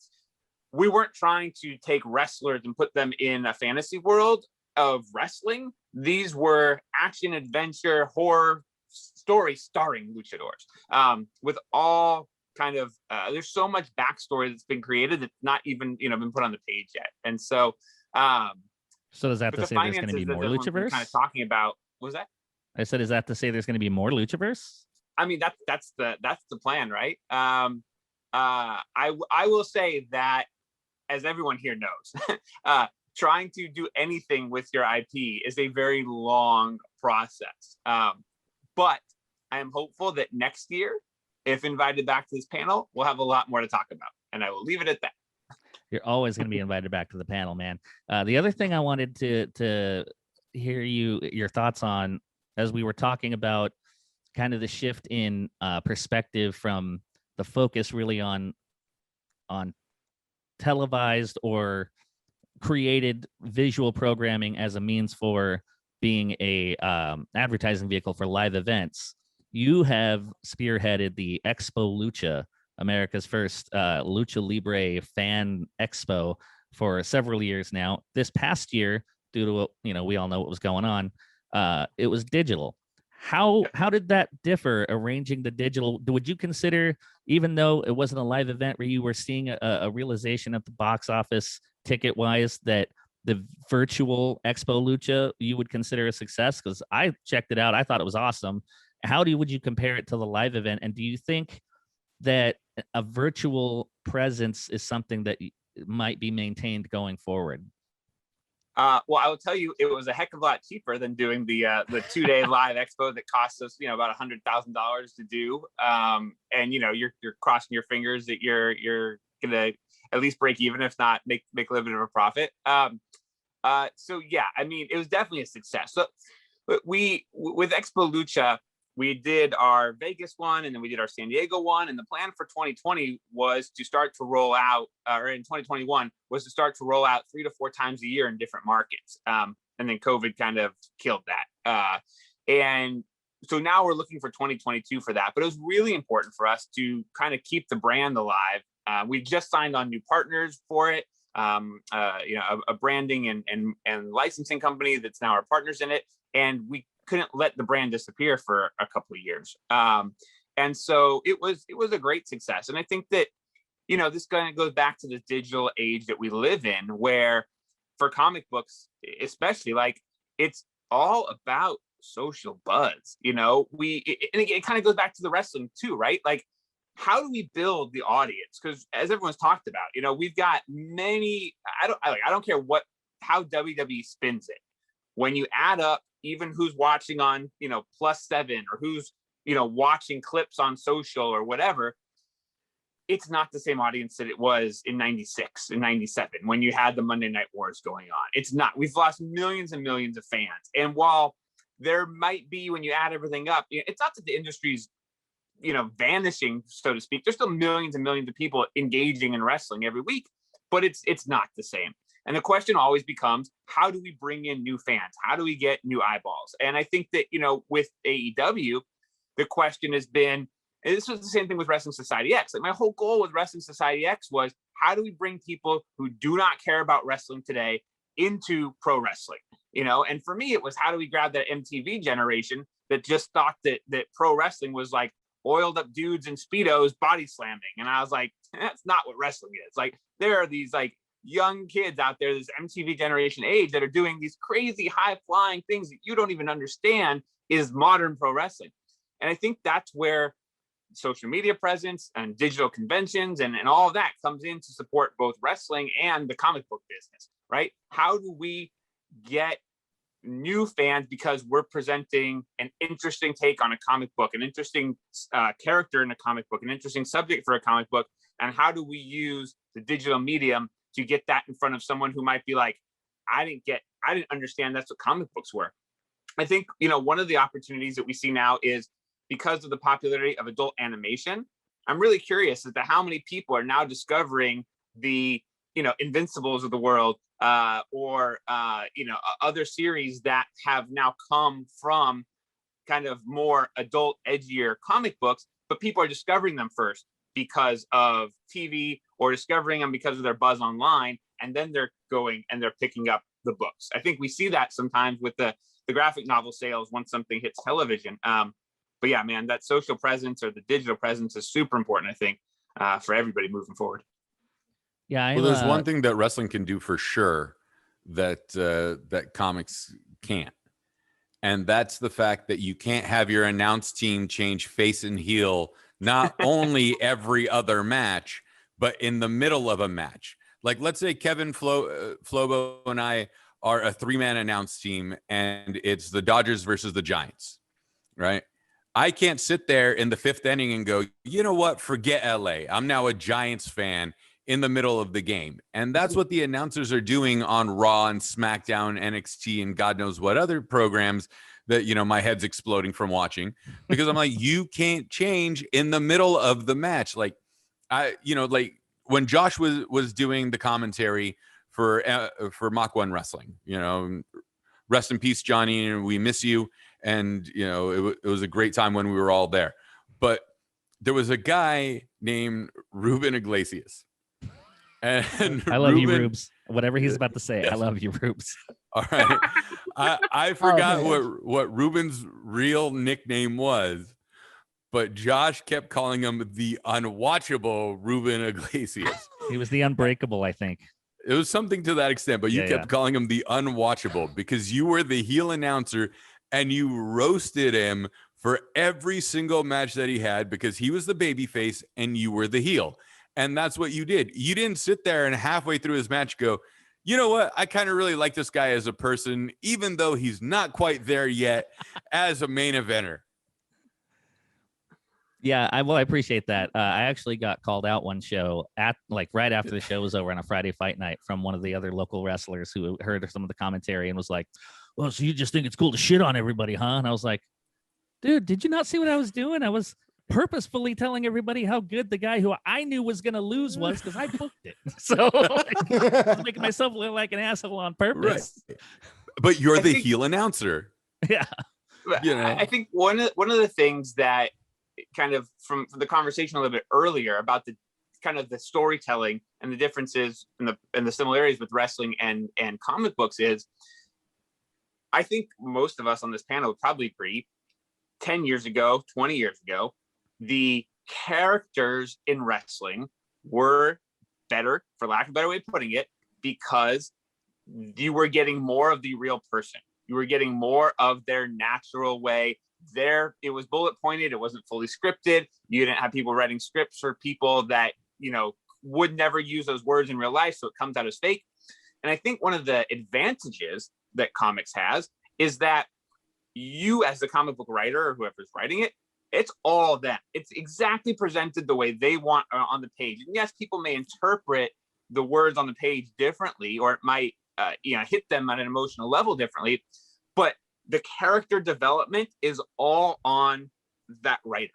[SPEAKER 6] we weren't trying to take wrestlers and put them in a fantasy world of wrestling. These were action, adventure, horror stories starring luchadors, with all kind of there's so much backstory that's been created that's not even been put on the page yet. And so
[SPEAKER 1] does that to say there's going to be more luchaverse? Kind of
[SPEAKER 6] talking about, what was that?
[SPEAKER 1] I said, is that to say there's going to be more luchaverse?
[SPEAKER 6] I mean, that's the plan, right? I will say that, as everyone here knows, trying to do anything with your IP is a very long process. But I am hopeful that next year, if invited back to this panel, we'll have a lot more to talk about, and I will leave it at that.
[SPEAKER 1] You're always going to be invited back to the panel, man. The other thing I wanted to hear your thoughts on, as we were talking about kind of the shift in perspective from the focus really on televised or created visual programming as a means for being a advertising vehicle for live events. You have spearheaded the Expo Lucha, America's first Lucha Libre fan expo, for several years now. This past year, due to we all know what was going on, it was digital. How did that differ, arranging the digital? Would you consider, even though it wasn't a live event where you were seeing a realization at the box office ticket wise that the virtual Expo Lucha you would consider a success? Because I checked it out, I thought it was awesome. Would you compare it to the live event? And do you think that a virtual presence is something that might be maintained going forward?
[SPEAKER 6] Well, I will tell you, it was a heck of a lot cheaper than doing the 2-day live expo that cost us, about $100,000 to do. And you're crossing your fingers that you're gonna at least break even, if not make a little bit of a profit. So yeah, I mean, it was definitely a success. So with Expo Lucha, we did our Vegas one, and then we did our San Diego one. And the plan for 2020 was to start to roll out, or in 2021 was to start to roll out 3 to 4 times a year in different markets. And then COVID kind of killed that. And so now we're looking for 2022 for that. But it was really important for us to kind of keep the brand alive. We just signed on new partners for it. A branding and licensing company that's now our partners in it. And we couldn't let the brand disappear for a couple of years. And so it was a great success. And I think that, this kind of goes back to the digital age that we live in, where for comic books, especially, it's all about social buzz. It kind of goes back to the wrestling too, right? How do we build the audience? Because as everyone's talked about, we've got many, I don't care how WWE spins it. When you add up even who's watching on, +7, or who's, watching clips on social or whatever, it's not the same audience that it was in 96 and 97 when you had the Monday Night Wars going on. It's not. We've lost millions and millions of fans. And while there might be, when you add everything up, it's not that the industry's, vanishing, so to speak. There's still millions and millions of people engaging in wrestling every week, but it's not the same. And the question always becomes, how do we bring in new fans? How do we get new eyeballs? And I think that, with AEW, the question has been, and this was the same thing with Wrestling Society X. Like my whole goal with Wrestling Society X was, how do we bring people who do not care about wrestling today into pro wrestling? And for me, it was, how do we grab that MTV generation that just thought that pro wrestling was like oiled up dudes in Speedos body slamming? And I was like, that's not what wrestling is. Like, there are these like young kids out there, this MTV generation age, that are doing these crazy high flying things that you don't even understand is modern pro wrestling. And I think that's where social media presence and digital conventions and all of that comes in to support both wrestling and the comic book business, right? How do we get new fans because we're presenting an interesting take on a comic book, an interesting character in a comic book, an interesting subject for a comic book? And how do we use the digital medium to get that in front of someone who might be like, I didn't understand that's what comic books were. I think, one of the opportunities that we see now is, because of the popularity of adult animation, I'm really curious as to how many people are now discovering the, Invincibles of the world, or other series that have now come from kind of more adult, edgier comic books, but people are discovering them first because of TV, or discovering them because of their buzz online, and then they're going and they're picking up the books. I think we see that sometimes with the graphic novel sales once something hits television. But yeah, man, that social presence or the digital presence is super important, I think, for everybody moving forward.
[SPEAKER 1] Yeah.
[SPEAKER 2] Well, there's one thing that wrestling can do for sure that comics can't. And that's the fact that you can't have your announce team change face and heel, not only every other match, but in the middle of a match. Like, let's say Kevin Flobo and I are a 3-man announce team, and it's the Dodgers versus the Giants, right? I can't sit there in the 5th inning and go, you know what, forget LA. I'm now a Giants fan in the middle of the game. And that's what the announcers are doing on Raw and SmackDown, NXT, and God knows what other programs that, my head's exploding from watching, because I'm like, you can't change in the middle of the match. Like, like when Josh was doing the commentary for Mach 1 Wrestling, rest in peace, Johnny, and we miss you. And, it was a great time when we were all there. But there was a guy named Ruben Iglesias. And
[SPEAKER 1] I love you, Rubes. Whatever he's about to say, yes. I love you, Rubes.
[SPEAKER 2] All right. I forgot what Ruben's real nickname was, but Josh kept calling him the unwatchable Ruben Iglesias.
[SPEAKER 1] He was the unbreakable, I think.
[SPEAKER 2] It was something to that extent, but you kept calling him the unwatchable because you were the heel announcer and you roasted him for every single match that he had because he was the babyface and you were the heel. And that's what you did. You didn't sit there and halfway through his match go, you know what? I kind of really like this guy as a person, even though he's not quite there yet as a main eventer.
[SPEAKER 1] Yeah, I appreciate that. I actually got called out one show right after the show was over on a Friday fight night from one of the other local wrestlers who heard some of the commentary and was like, well, so you just think it's cool to shit on everybody, huh? And I was like, dude, did you not see what I was doing? I was purposefully telling everybody how good the guy who I knew was going to lose was because I booked it. So I was making myself look like an asshole on purpose.
[SPEAKER 2] Right. But you're the heel announcer.
[SPEAKER 1] Yeah.
[SPEAKER 6] I think one of the things that kind of from the conversation a little bit earlier about the kind of the storytelling and the differences and the similarities with wrestling and comic books is, I think most of us on this panel would probably agree 10 years ago, 20 years ago, the characters in wrestling were better, for lack of a better way of putting it, because you were getting more of the real person. You were getting more of their natural way. It was bullet pointed. It wasn't fully scripted. You didn't have people writing scripts for people that, would never use those words in real life. So it comes out as fake. And I think one of the advantages that comics has is that you, as the comic book writer or whoever's writing it, it's all them. It's exactly presented the way they want on the page. And yes, people may interpret the words on the page differently, or it might, hit them on an emotional level differently. But the character development is all on that writer.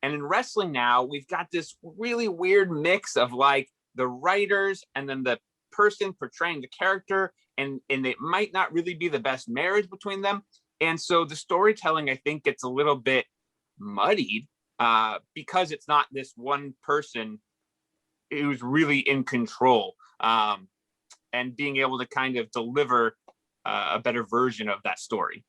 [SPEAKER 6] And in wrestling now, we've got this really weird mix of like the writers and then the person portraying the character, and it might not really be the best marriage between them. And so the storytelling, I think, gets a little bit muddied because it's not this one person who's really in control, and being able to kind of deliver a better version of that story.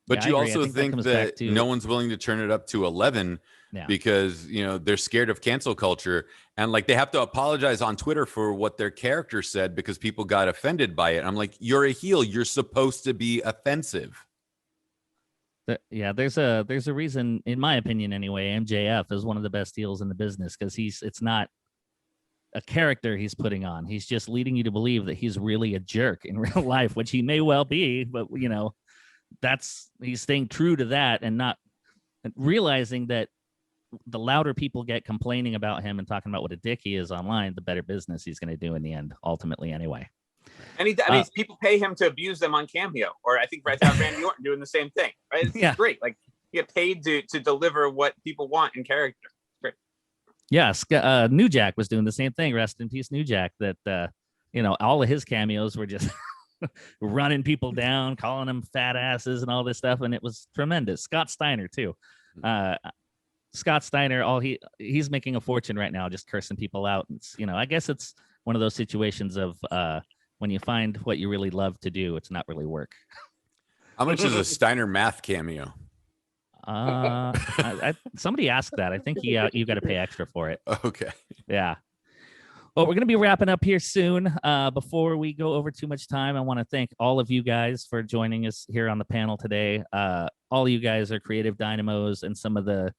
[SPEAKER 2] But
[SPEAKER 1] Yeah,
[SPEAKER 2] you
[SPEAKER 1] I agree. I
[SPEAKER 2] also
[SPEAKER 1] think that
[SPEAKER 2] think
[SPEAKER 1] comes back
[SPEAKER 2] that
[SPEAKER 1] to-
[SPEAKER 2] no one's willing to turn it up to 11 because, you know, they're scared of cancel culture, and like they have to apologize on Twitter for what their character said because people got offended by it. I'm like, you're a heel. You're supposed to be offensive.
[SPEAKER 1] Yeah, there's a reason, in my opinion anyway, MJF is one of the best heels in the business, because it's not a character he's putting on. He's just leading you to believe that he's really a jerk in real life, which he may well be, but you know, he's staying true to that and not realizing that the louder people get complaining about him and talking about what a dick he is online, the better business he's going to do in the end, ultimately anyway.
[SPEAKER 6] And I mean, people pay him to abuse them on Cameo, or I think Randy Orton doing the same thing, right? It's great. Like, you get paid to deliver what people want in character. Great.
[SPEAKER 1] Yes, New Jack was doing the same thing. Rest in peace, New Jack. That you know, all of his cameos were just running people down, calling them fat asses and all this stuff, and it was tremendous. Scott Steiner too. Scott Steiner, he's making a fortune right now, just cursing people out. It's, you know, I guess it's one of those situations of when you find what you really love to do, it's not really work.
[SPEAKER 2] How much is a Steiner math cameo?
[SPEAKER 1] Somebody asked that. I think you got to pay extra for it.
[SPEAKER 2] Okay.
[SPEAKER 1] Yeah. Well, we're going to be wrapping up here soon. Before we go over too much time, I want to thank all of you guys for joining us here on the panel today. All of you guys are creative dynamos and some of the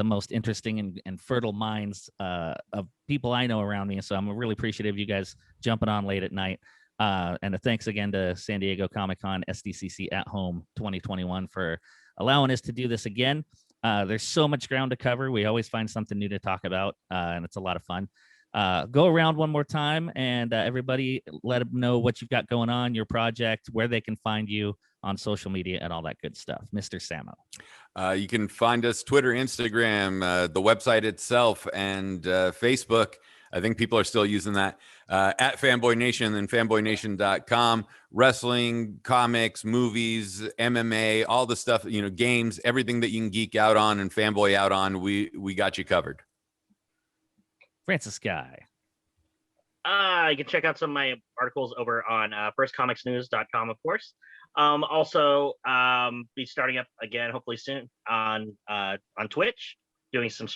[SPEAKER 1] most interesting and fertile minds of people I know around me. So I'm really appreciative of you guys jumping on late at night. And a thanks again to San Diego Comic-Con SDCC at Home 2021 for allowing us to do this again. There's so much ground to cover. We always find something new to talk about, and it's a lot of fun. Go around one more time, and everybody let them know what you've got going on, your project, where they can find you on social media and all that good stuff. Mr. Samo.
[SPEAKER 2] You can find us Twitter, Instagram, the website itself, and Facebook. I think people are still using that, at Fanboy Nation and fanboynation.com. Wrestling, comics, movies, MMA, all the stuff, you know, games, everything that you can geek out on and fanboy out on, we got you covered.
[SPEAKER 1] Francis Guy.
[SPEAKER 4] You can check out some of my articles over on firstcomicsnews.com, of course. Also, be starting up again, hopefully soon, on Twitch, doing some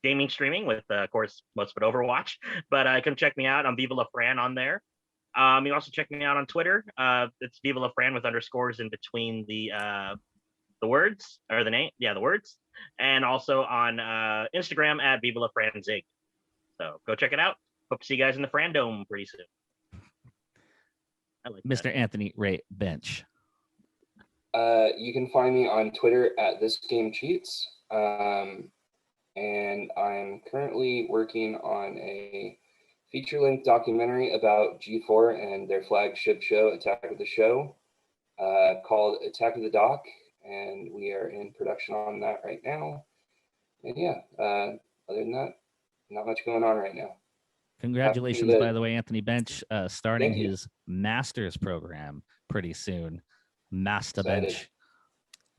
[SPEAKER 4] gaming streaming with, of course, most of it Overwatch. But come check me out. I'm Viva La Fran on there. You can also check me out on Twitter. It's Viva La Fran with underscores in between the words, or the name. Yeah, the words. And also on Instagram at Viva La Fran Zig. So go check it out. Hope to see you guys in the Frandome pretty soon. I like
[SPEAKER 1] Mr.
[SPEAKER 4] that.
[SPEAKER 1] Anthony Ray Bench.
[SPEAKER 7] You can find me on Twitter at This Game Cheats. And I'm currently working on a feature-length documentary about G4 and their flagship show, Attack of the Show, called Attack of the Doc. And we are in production on that right now. And yeah, other than that, not much going on right now.
[SPEAKER 1] Congratulations, by the way, Anthony Bench, starting his master's program pretty soon. Master Bench.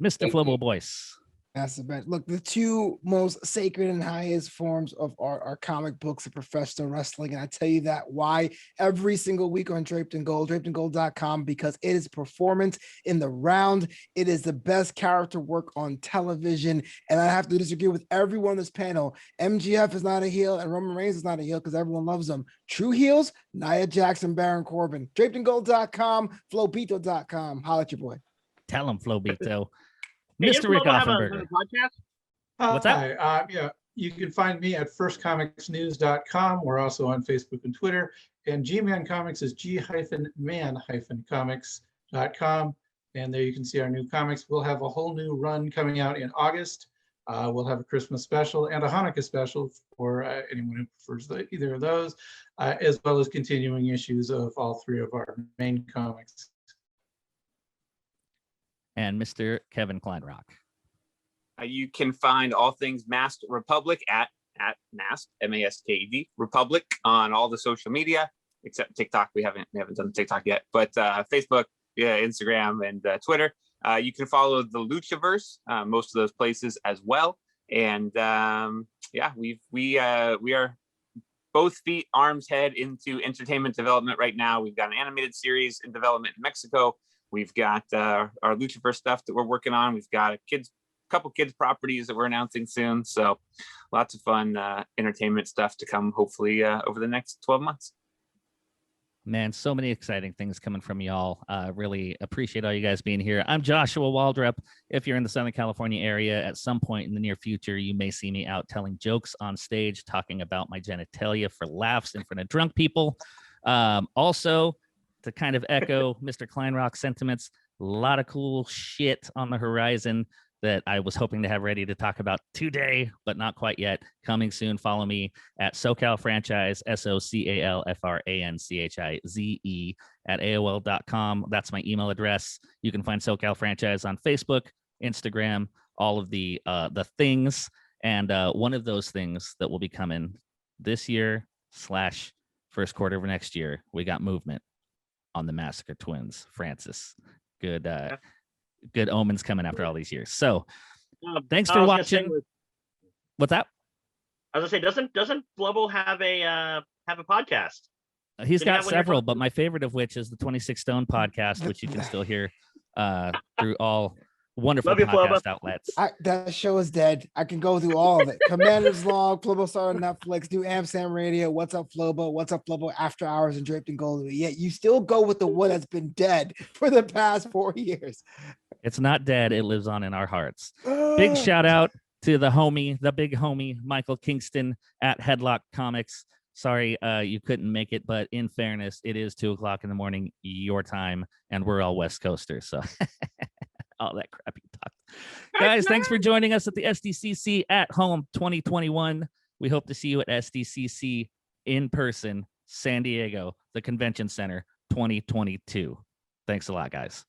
[SPEAKER 1] Mr. Flobo Boyce.
[SPEAKER 5] Master Bench. Look, the two most sacred and highest forms of art are comic books and professional wrestling. And I tell you that why every single week on Draped in Gold, drapedingold.com, because it is performance in the round. It is the best character work on television. And I have to disagree with everyone on this panel. MGF is not a heel and Roman Reigns is not a heel because everyone loves them. True heels, Nia Jackson, Baron Corbin. Drapedingold.com, flobito.com. Holla at your boy.
[SPEAKER 1] Tell him, Flobito.
[SPEAKER 4] Hey,
[SPEAKER 1] Mr. Rik
[SPEAKER 4] Flobo have a
[SPEAKER 1] Offenberger.
[SPEAKER 4] podcast?
[SPEAKER 1] What's that?
[SPEAKER 3] Hi, yeah, you can find me at firstcomicsnews.com. We're also on Facebook and Twitter. And G-Man Comics is g-man-comics.com. And there you can see our new comics. We'll have a whole new run coming out in August. We'll have a Christmas special and a Hanukkah special for anyone who prefers either of those, as well as continuing issues of all three of our main comics.
[SPEAKER 1] And Mr. Kevin Kleinrock.
[SPEAKER 6] You can find all things Masked Republic at Masked, M-A-S-K-E-D, Republic on all the social media. except TikTok. We haven't done TikTok yet, but Facebook, yeah, Instagram, and Twitter. You can follow the Luchaverse, most of those places as well. And yeah, we are both feet, arms, head into entertainment development right now. We've got an animated series in development in Mexico. We've got our Luchaverse stuff that we're working on. We've got a couple kids properties that we're announcing soon. So lots of fun entertainment stuff to come, hopefully over the next 12 months.
[SPEAKER 1] Man, so many exciting things coming from y'all. Really appreciate all you guys being here. I'm Joshua Waldrop. If you're in the Southern California area, at some point in the near future, you may see me out telling jokes on stage, talking about my genitalia for laughs in front of drunk people. Also, to kind of echo Mr. Kleinrock's sentiments, a lot of cool shit on the horizon that I was hoping to have ready to talk about today, but not quite yet. Coming soon. Follow me at SoCal Franchise, SoCalFranchize at AOL.com. That's my email address. You can find SoCal Franchise on Facebook, Instagram, all of the things. And one of those things that will be coming this year / first quarter of next year, we got movement on the Massacre Twins. Francis, good omens coming after all these years. So thanks for watching. What's that?
[SPEAKER 4] I was gonna say, doesn't Flobo have a podcast?
[SPEAKER 1] He's got several, but my favorite of which is the 26 Stone podcast, which you can still hear through all wonderful podcast outlets.
[SPEAKER 5] That show is dead. I can go through all of it. Commander's Log, Flobo Star on Netflix, New Amsterdam Radio, What's Up Flobo, What's Up Flobo, After Hours, and Draped in Gold. Yet you still go with the one that's been dead for the past 4 years.
[SPEAKER 1] It's not dead. It lives on in our hearts. Big shout out to the big homie, Michael Kingston at Headlock Comics. Sorry you couldn't make it, but in fairness, it is 2:00 in the morning your time, and we're all West Coasters, so all that crappy talk. Guys, thanks for joining us at the SDCC at Home 2021. We hope to see you at SDCC in person, San Diego, the Convention Center 2022. Thanks a lot, guys.